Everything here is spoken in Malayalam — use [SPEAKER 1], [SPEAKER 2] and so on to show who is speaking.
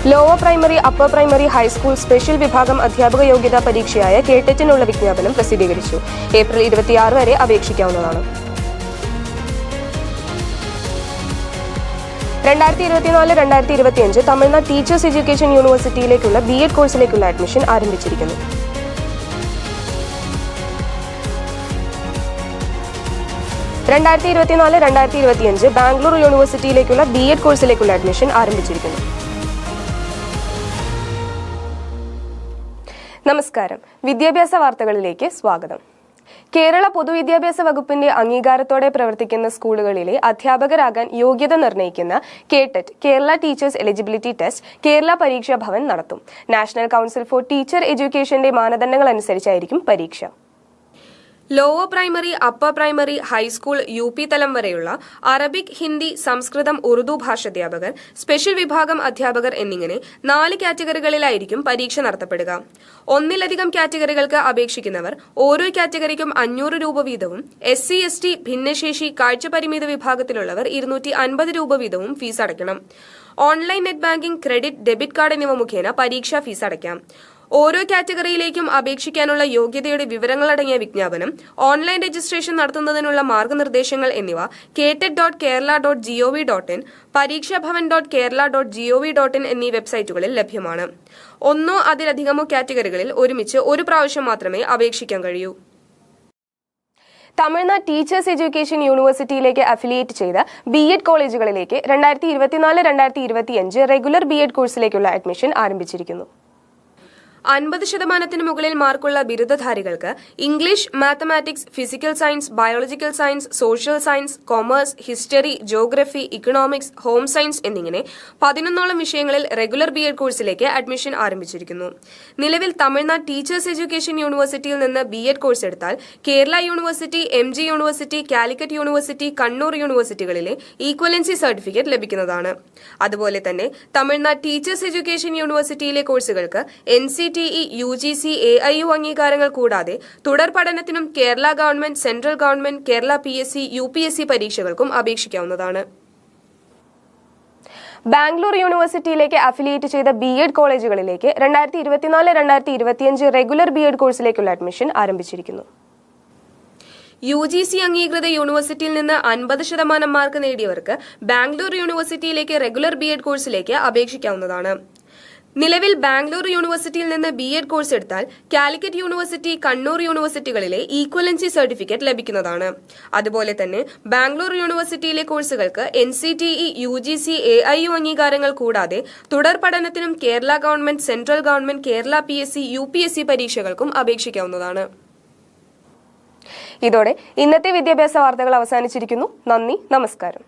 [SPEAKER 1] Lower primary, upper primary, high school special വിഭാഗം അധ്യാപക യോഗ്യതാ പരീക്ഷയായ കേട്ടറ്റിനുള്ള വിജ്ഞാപനം പ്രസിദ്ധീകരിച്ചു. ഏപ്രിൽ 26 വരെ അപേക്ഷിക്കാവുന്നതാണ്. 2024-2025 തമിഴ്നാട് ടീച്ചേഴ്സ് എഡ്യൂക്കേഷൻ യൂണിവേഴ്സിറ്റിയിലേക്കുള്ള BEd കോഴ്സിലേക്കുള്ള അഡ്മിഷൻ ആരംഭിച്ചിരിക്കുന്നു. 2024-2025 ബാംഗ്ലൂർ യൂണിവേഴ്സിറ്റിയിലേക്കുള്ള BEd കോഴ്സിലേക്കുള്ള അഡ്മിഷൻ ആരംഭിച്ചിരിക്കുന്നു. നമസ്കാരം. വിദ്യാഭ്യാസ വാർത്തകളിലേക്ക് സ്വാഗതം. കേരള പൊതുവിദ്യാഭ്യാസ വകുപ്പിന്റെ അംഗീകാരത്തോടെ പ്രവർത്തിക്കുന്ന സ്കൂളുകളിലെ അധ്യാപകരാകാൻ യോഗ്യത നിർണ്ണയിക്കുന്ന കേട്ടറ്റ് Kerala teachers eligibility test Kerala പരീക്ഷാ ഭവൻ നടത്തും. നാഷണൽ കൗൺസിൽ ഫോർ ടീച്ചർ എഡ്യൂക്കേഷന്റെ മാനദണ്ഡങ്ങൾ അനുസരിച്ചായിരിക്കും പരീക്ഷ. Lower primary, upper primary, high school, UP തലം വരെയുള്ള അറബിക്, ഹിന്ദി, സംസ്കൃതം, ഉറുദു ഭാഷാധ്യാപകർ, സ്പെഷ്യൽ വിഭാഗം അധ്യാപകർ എന്നിങ്ങനെ 4 കാറ്റഗറികളിലായിരിക്കും പരീക്ഷ നടത്തപ്പെടുക. ഒന്നിലധികം കാറ്റഗറികൾക്ക് അപേക്ഷിക്കുന്നവർ ഓരോ കാറ്റഗറിക്കും 500 രൂപ വീതവും, SC, ST, ഭിന്നശേഷി, കാഴ്ചപരിമിത വിഭാഗത്തിലുള്ളവർ 250 രൂപ വീതവും ഫീസ് അടയ്ക്കണം. Online net banking, credit, debit card എന്നിവ മുഖേന പരീക്ഷാ ഫീസ് അടയ്ക്കാം. ഓരോ കാറ്റഗറിയിലേക്കും അപേക്ഷിക്കാനുള്ള യോഗ്യതയുടെ വിവരങ്ങളടങ്ങിയ വിജ്ഞാപനം, ഓൺലൈൻ രജിസ്ട്രേഷൻ നടത്തുന്നതിനുള്ള മാർഗനിർദ്ദേശങ്ങൾ എന്നിവ catet.kerala.gov.in, parikshavavan.kerala.gov.in എന്നീ വെബ്സൈറ്റുകളിൽ ലഭ്യമാണ്. ഒന്നോ അതിലധികമോ കാറ്റഗറികളിൽ ഒരുമിച്ച് ഒരു പ്രാവശ്യം മാത്രമേ അപേക്ഷിക്കാൻ കഴിയൂ. തമിഴ്നാട് ടീച്ചേഴ്സ് എഡ്യൂക്കേഷൻ യൂണിവേഴ്സിറ്റിയിലേക്ക് അഫിലിയേറ്റ് ചെയ്ത BEd കോളേജുകളിലേക്ക് 2024-2025 റെഗുലർ BEd കോഴ്സിലേക്കുള്ള അഡ്മിഷൻ ആരംഭിച്ചിരിക്കുന്നു. 50% മുകളിൽ മാർക്കുള്ള ബിരുദധാരികൾക്ക് English, mathematics, physical science, biological science, social science, commerce, history, geography, economics, home science എന്നിങ്ങനെ 11ഓളം വിഷയങ്ങളിൽ റെഗുലർ BEd കോഴ്സിലേക്ക് അഡ്മിഷൻ ആരംഭിച്ചിരിക്കുന്നു. നിലവിൽ തമിഴ്നാട് ടീച്ചേഴ്സ് എഡ്യൂക്കേഷൻ യൂണിവേഴ്സിറ്റിയിൽ നിന്ന് BEd കോഴ്സ് എടുത്താൽ Kerala university, MG university, Calicut university, Kannur യൂണിവേഴ്സിറ്റികളിലെ ഈക്വലൻസി സർട്ടിഫിക്കറ്റ് ലഭിക്കുന്നതാണ്. അതുപോലെ തന്നെ തമിഴ്നാട് ടീച്ചേഴ്സ് എഡ്യൂക്കേഷൻ യൂണിവേഴ്സിറ്റിയിലെ കോഴ്സുകൾക്ക് NCTE, UGC, AIU അംഗീകാരങ്ങൾ കൂടാതെ തുടർ പഠനത്തിനും Kerala government, central government, Kerala PSC, UPSC പരീക്ഷകൾക്കും അപേക്ഷിക്കാവുന്നതാണ്. ബാംഗ്ലൂർ യൂണിവേഴ്സിറ്റിയിലേക്ക് അഫിലിയേറ്റ് ചെയ്ത BEd കോളേജുകളിലേക്ക് 2024-2025 റെഗുലർ BEd കോഴ്സിലേക്കുള്ള അഡ്മിഷൻ ആരംഭിച്ചിരിക്കുന്നു. UGC അംഗീകൃത യൂണിവേഴ്സിറ്റിയിൽ നിന്ന് 50% മാർക്ക് നേടിയവർക്ക് ബാംഗ്ലൂർ യൂണിവേഴ്സിറ്റിയിലേക്ക് റെഗുലർ BEd കോഴ്സിലേക്ക് അപേക്ഷിക്കാവുന്നതാണ്. നിലവിൽ ബാംഗ്ലൂർ യൂണിവേഴ്സിറ്റിയിൽ നിന്ന് BEd കോഴ്സ് എടുത്താൽ കാലിക്കറ്റ് യൂണിവേഴ്സിറ്റി, കണ്ണൂർ യൂണിവേഴ്സിറ്റികളിലെ ഈക്വലൻസി സർട്ടിഫിക്കറ്റ് ലഭിക്കുന്നതാണ്. അതുപോലെ തന്നെ ബാംഗ്ലൂർ യൂണിവേഴ്സിറ്റിയിലെ കോഴ്സുകൾക്ക് NCTE, UGC, AIU അംഗീകാരങ്ങൾ കൂടാതെ തുടർ പഠനത്തിനും Kerala government, central government, Kerala PSC, UPSC പരീക്ഷകൾക്കും അപേക്ഷിക്കാവുന്നതാണ്. ഇതോടെ ഇന്നത്തെ വിദ്യാഭ്യാസ വാർത്തകൾ അവസാനിച്ചിരിക്കുന്നു. നന്ദി, നമസ്കാരം.